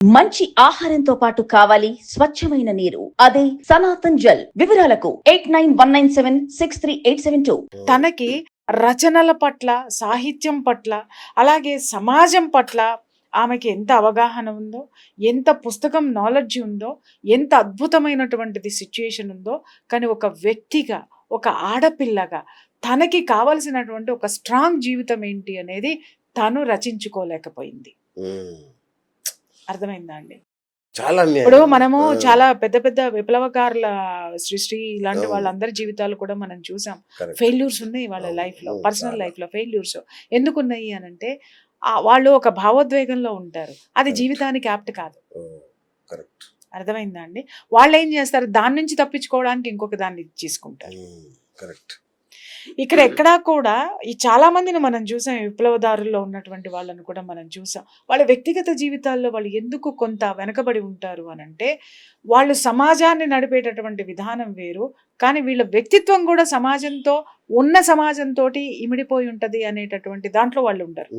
మంచి ఆహారంతో పాటు కావాలి స్వచ్ఛమైన నీరు. అదే సనాతన్ జల్. వివరాలకు 8919763872. తనకి రచనల పట్ల, సాహిత్యం పట్ల, అలాగే సమాజం పట్ల ఆమెకి ఎంత అవగాహన ఉందో, ఎంత పుస్తకం నాలెడ్జ్ ఉందో, ఎంత అద్భుతమైనటువంటిది సిచ్యుయేషన్ ఉందో, కానీ ఒక వ్యక్తిగా, ఒక ఆడపిల్లగా తనకి కావలసినటువంటి ఒక స్ట్రాంగ్ జీవితం ఏంటి అనేది తను రచించుకోలేకపోయింది. అర్థమైందా అండి? చాలా ఇప్పుడు మనము చాలా పెద్ద పెద్ద విప్లవకారుల శ్రీ ఇలాంటి వాళ్ళందరి జీవితాలు కూడా మనం చూసాం. ఫెయిల్యూర్స్ ఉన్నాయి వాళ్ళ లైఫ్ లో, పర్సనల్ లైఫ్ లో ఫెయిల్యూర్స్ ఎందుకున్నాయి అనంటే వాళ్ళు ఒక భావోద్వేగంలో ఉంటారు. అది జీవితానికి యాప్ట్ కాదు. అర్థమైందా అండి? వాళ్ళు ఏం చేస్తారు, దాని నుంచి తప్పించుకోవడానికి ఇంకొక దాన్ని తీసుకుంటారు. ఇక్కడ ఎక్కడా కూడా ఈ చాలా మందిని మనం చూసాం, విప్లవదారుల్లో ఉన్నటువంటి వాళ్ళని కూడా మనం చూసాం. వాళ్ళ వ్యక్తిగత జీవితాల్లో వాళ్ళు ఎందుకు కొంత వెనకబడి ఉంటారు అనంటే, వాళ్ళు సమాజాన్ని నడిపేటటువంటి విధానం వేరు, కానీ వీళ్ళ వ్యక్తిత్వం కూడా సమాజంతో, ఉన్న సమాజంతో ఇమిడిపోయి ఉంటది అనేటటువంటి దాంట్లో వాళ్ళు ఉండరు.